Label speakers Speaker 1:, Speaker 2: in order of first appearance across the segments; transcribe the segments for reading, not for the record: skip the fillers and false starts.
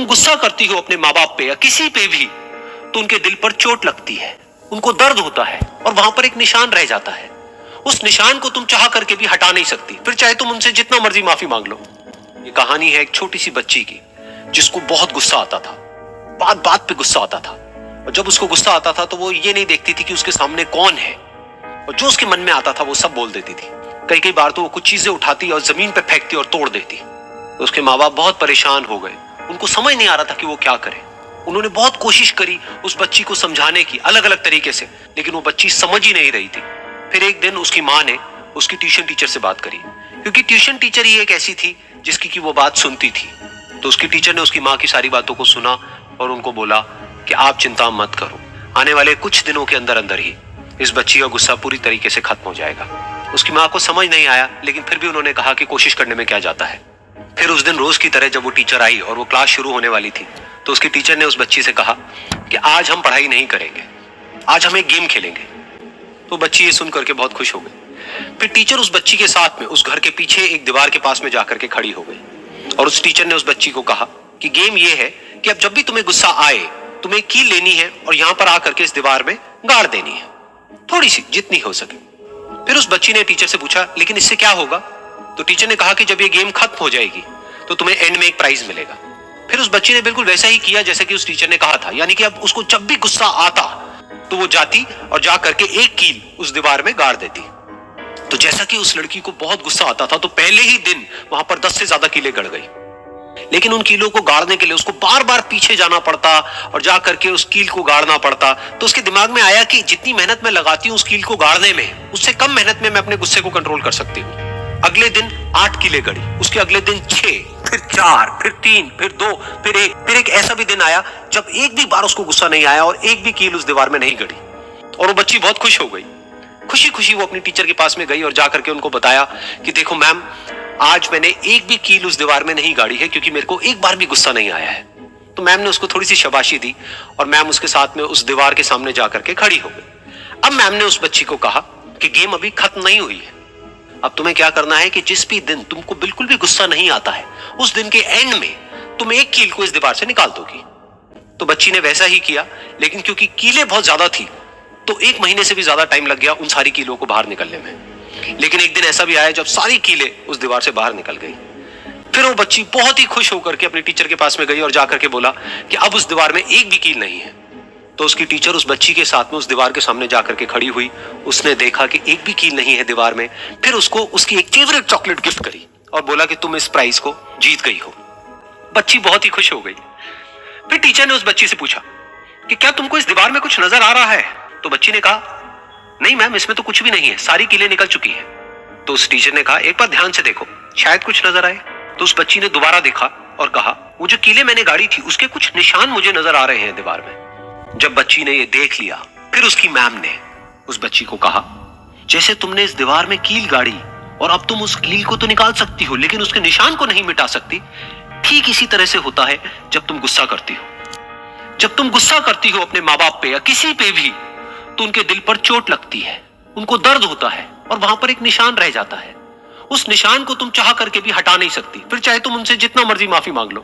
Speaker 1: तुम गुस्सा करती हो अपने माँ बाप पे या किसी पे भी, तो उनके दिल पर चोट लगती है, उनको दर्द होता है और वहां पर एक निशान रह जाता है। उस निशान को तुम चाह करके भी हटा नहीं सकती, फिर चाहे तुम उनसे जितना मर्जी माफी मांग लो। ये कहानी है एक छोटी सी बच्ची की जिसको बहुत गुस्सा आता था, बात बात पे गुस्सा आता था। और जब उसको गुस्सा आता था तो वो ये नहीं देखती थी कि उसके सामने कौन है, और जो उसके मन में आता था वो सब बोल देती थी। कई कई बार तो वो कुछ चीजें उठाती और जमीन पे फेंकती और तोड़ देती। तो उसके माँ बाप बहुत परेशान हो गए, उनको समझ नहीं आ रहा था कि वो क्या करे। उन्होंने बहुत कोशिश करी उस बच्ची को समझाने की अलग अलग तरीके से, लेकिन वो बच्ची समझ ही नहीं रही थी। फिर एक दिन उसकी माँ ने उसकी ट्यूशन टीचर से बात करी, क्योंकि ट्यूशन टीचर ही एक ऐसी थी जिसकी की वो बात सुनती थी। तो उसकी टीचर ने उसकी माँ की सारी बातों को सुना और उनको बोला कि आप चिंता मत करो, आने वाले कुछ दिनों के अंदर अंदर ही इस बच्ची का गुस्सा पूरी तरीके से खत्म हो जाएगा। उसकी माँ को समझ नहीं आया, लेकिन फिर भी उन्होंने कहा कि कोशिश करने में क्या जाता है। फिर उस दिन रोज की तरह जब वो टीचर आई और वो क्लास शुरू होने वाली थी, तो उसकी टीचर ने उस बच्ची से कहा कि आज हम पढ़ाई नहीं करेंगे, आज हम एक गेम खेलेंगे। तो बच्ची ये सुन करके बहुत खुश हो गई। फिर टीचर उस बच्ची के साथ में उस घर के पीछे एक दीवार के पास में जाकर के खड़ी हो गई और उस टीचर ने उस बच्ची को कहा कि गेम ये है कि अब जब भी तुम्हें गुस्सा आए, तुम्हें कील लेनी है और यहां पर आकर के इस दीवार में गाड़ देनी है, थोड़ी सी, जितनी हो सके। फिर उस बच्ची ने टीचर से पूछा, लेकिन इससे क्या होगा? तो टीचर ने कहा कि जब ये गेम खत्म हो जाएगी तो तुम्हें एंड में एक प्राइज मिलेगा। फिर उस बच्ची ने बिल्कुल वैसा ही किया जैसे कि उस टीचर ने कहा था, यानी कि अब उसको जब भी गुस्सा आता तो वो जाती और जा करके एक कील उस दीवार में गाड़ देती। तो जैसा कि उस लड़की को बहुत गुस्सा आता था, तो पहले ही दिन वहां पर 10 से ज्यादा कीलें गड़ गई। लेकिन उन कीलों को गाड़ने के लिए उसको बार बार पीछे जाना पड़ता और जा करके उस कील को गाड़ना पड़ता। तो उसके दिमाग में आया कि जितनी मेहनत मैं लगाती हूँ उस कील को गाड़ने में, उससे कम मेहनत में मैं अपने गुस्से को कंट्रोल कर सकती हूँ। अगले दिन 8 कीलें गड़ी, उसके अगले दिन 6, फिर 4, फिर 3, फिर 2, फिर 1। फिर एक ऐसा भी दिन आया जब एक भी बार उसको गुस्सा नहीं आया और एक भी कील उस दीवार में नहीं गड़ी। और वो बच्ची बहुत खुश हो गई। खुशी खुशी वो अपनी टीचर के पास में गई और जाकर के उनको बताया कि देखो मैम, आज मैंने एक भी कील उस दीवार में नहीं गाड़ी है, क्योंकि मेरे को एक बार भी गुस्सा नहीं आया है। तो मैम ने उसको थोड़ी सी शाबाशी दी और मैम उसके साथ में उस दीवार के सामने जाकर के खड़ी हो गई। अब मैम ने उस बच्ची को कहा कि गेम अभी खत्म नहीं हुई है, अब तुम्हें क्या करना है कि जिस भी दिन तुमको बिल्कुल भी गुस्सा नहीं आता है, उस दिन के एंड में तुम एक कील को इस दीवार से निकाल दोगी। तो बच्ची ने वैसा ही किया, लेकिन क्योंकि कीलें बहुत ज्यादा थी तो 1 महीने से भी ज्यादा टाइम लग गया उन सारी कीलों को बाहर निकलने में। लेकिन एक दिन ऐसा भी आया जब सारी कीलें उस दीवार से बाहर निकल गई। फिर वो बच्ची बहुत ही खुश होकर के अपने टीचर के पास में गई और जाकर के बोला कि अब उस दीवार में एक भी कील नहीं है। तो उसकी टीचर उस बच्ची के साथ में उस दीवार के सामने जाकर के खड़ी हुई, उसने देखा कि एक भी कील नहीं है दीवार में। फिर उसको उसकी एक फेवरेट चॉकलेट गिफ्ट करी और बोला कि तुम इस प्राइज को जीत गई हो। बच्ची बहुत ही खुश हो गई। फिर टीचर ने उस बच्ची से पूछा कि क्या तुमको इस दीवार में कुछ नजर आ रहा है? तो बच्ची ने कहा, नहीं मैम, इसमें तो कुछ भी नहीं है, सारी कीलें निकल चुकी है। तो उस टीचर ने कहा, एक बार ध्यान से देखो, शायद कुछ नजर आए। तो उस बच्ची ने दोबारा देखा और कहा, वो जो कीलें मैंने गाड़ी थी उसके कुछ निशान मुझे नजर आ रहे हैं दीवार में। जब बच्ची ने ये देख लिया, फिर उसकी मैम ने उस बच्ची को कहा, जैसे तुमने इस दीवार में कील गाड़ी और अब तुम उस कील को तो निकाल सकती हो लेकिन उसके निशान को नहीं मिटा सकती, ठीक इसी तरह से होता है जब तुम गुस्सा करती हो। जब तुम गुस्सा करती हो अपने माँ बाप पे या किसी पे भी, तो उनके दिल पर चोट लगती है, उनको दर्द होता है और वहां पर एक निशान रह जाता है। उस निशान को तुम चाह करके भी हटा नहीं सकती, फिर चाहे तुम उनसे जितना मर्जी माफी मांग लो।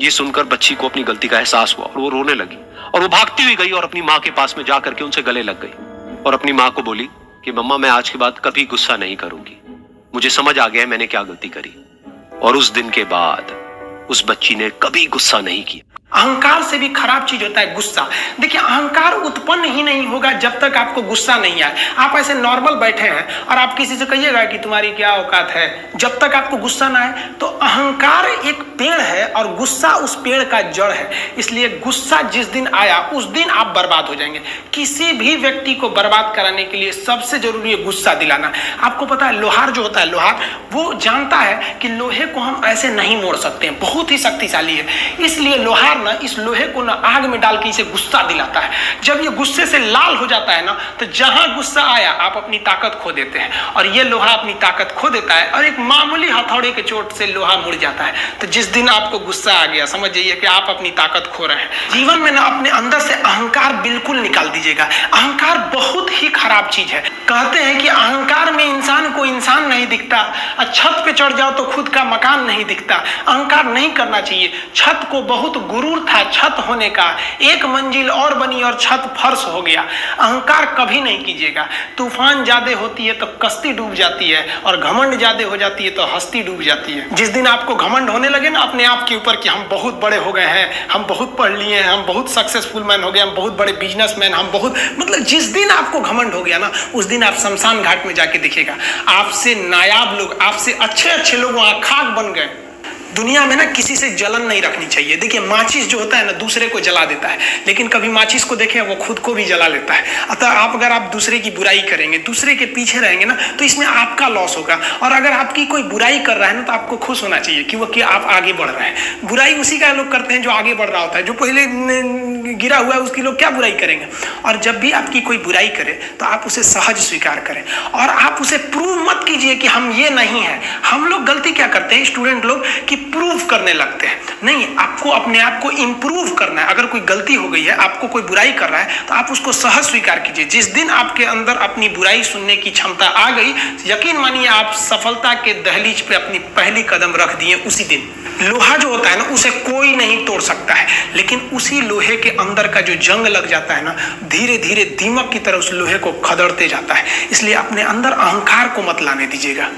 Speaker 1: ये सुनकर बच्ची को अपनी गलती का एहसास हुआ और वो रोने लगी और वो भागती हुई गई और अपनी माँ के पास में जाकर के उनसे गले लग गई और अपनी माँ को बोली कि मम्मा, मैं आज के बाद कभी गुस्सा नहीं करूंगी, मुझे समझ आ गया है मैंने क्या गलती करी। और उस दिन के बाद उस बच्ची ने कभी गुस्सा नहीं किया।
Speaker 2: अहंकार से भी खराब चीज होता है गुस्सा। देखिए, अहंकार उत्पन्न ही नहीं होगा जब तक आपको गुस्सा नहीं आए। आप ऐसे नॉर्मल बैठे हैं और आप किसी से कहिएगा कि तुम्हारी क्या औकात है, जब तक आपको गुस्सा ना आए। तो अहंकार एक पेड़ है और गुस्सा उस पेड़ का जड़ है। इसलिए गुस्सा जिस दिन आया उस दिन आप बर्बाद हो जाएंगे। किसी भी व्यक्ति को बर्बाद कराने के लिए सबसे जरूरी है गुस्सा दिलाना। आपको पता है, लोहार जो होता है, लोहार वो जानता है कि लोहे को हम ऐसे नहीं मोड़ सकते हैं, बहुत ही शक्तिशाली है। इसलिए लोहार ना इस लोहे को ना आग में डाल के इसे गुस्सा दिलाता है। जब ये गुस्से से लाल हो जाता है ना, तो जहां गुस्सा आया आप अपनी ताकत खो देते हैं, और ये लोहा अपनी ताकत खो देता है, और एक मामूली हथौड़े के चोट से लोहा मुड़ जाता है। तो जिस दिन आपको गुस्सा आ गया, समझ जाइए कि आप अपनी ताकत खो रहे हैं। जीवन में ना अपने अंदर से अहंकार बिल्कुल निकाल दीजिएगा। अहंकार बहुत ही खराब चीज है। कहते हैं कि अहंकार में इंसान को इंसान नहीं दिखता, और छत पे चढ़ जाओ तो खुद का मकान नहीं दिखता। अहंकार नहीं करना चाहिए। छत को बहुत गुरूर था छत होने का, एक मंजिल और बनी और छत फर्श हो गया। अहंकार कभी नहीं कीजिएगा। तूफान ज्यादा होती है तो कश्ती डूब जाती है, और घमंड ज्यादा हो जाती है तो हस्ती डूब जाती है। जिस दिन आपको घमंड होने लगे ना अपने आप के ऊपर कि हम बहुत बड़े हो गए हैं, हम बहुत पढ़ लिए हैं, हम बहुत सक्सेसफुल मैन हो गए, हम बहुत बड़े बिजनेसमैन, हम बहुत, मतलब जिस दिन आपको घमंड हो गया ना, उस दिन आप शमशान घाट में जाके देखिएगा, आपसे नायाब लोग, आपसे अच्छे अच्छे लोग वहां खाक बन गए। दुनिया में ना किसी से जलन नहीं रखनी चाहिए। देखिए माचिस जो होता है ना दूसरे को जला देता है, लेकिन कभी माचिस को देखे वो खुद को भी जला लेता है। अतः अगर आप दूसरे की बुराई करेंगे, दूसरे के पीछे रहेंगे ना, तो इसमें आपका लॉस होगा। और अगर आपकी कोई बुराई कर रहा है ना, तो आपको खुश होना चाहिए कि वो कि आप आगे बढ़ रहे हैं। बुराई उसी का लोग करते हैं जो आगे बढ़ रहा होता है, जो पहले गिरा हुआ है उसकी लोग क्या बुराई करेंगे। और जब भी आपकी कोई बुराई करे तो आप उसे सहज स्वीकार करें, और आप उसे प्रूव मत कीजिए कि हम ये नहीं है। हम लोग गलती क्या करते हैं स्टूडेंट लोग, कि प्रूव करने लगते हैं। नहीं, आपको अपने आप को इंप्रूव करना है। अगर कोई गलती हो गई है, आपको कोई बुराई कर रहा है, तो आप उसको सहज स्वीकार कीजिए। जिस दिन आपके अंदर अपनी बुराई सुनने की क्षमता आ गई, यकीन मानिए आप सफलता के दहलीज पे अपनी पहली कदम रख दिए उसी दिन। लोहा जो होता है ना, उसे कोई नहीं तोड़ सकता है, लेकिन उसी लोहे के अंदर का जो जंग लग जाता है ना, धीरे धीरे दीमक की तरह उस लोहे को खदड़ते जाता है। इसलिए अपने अंदर अहंकार को मत लाने दीजिएगा।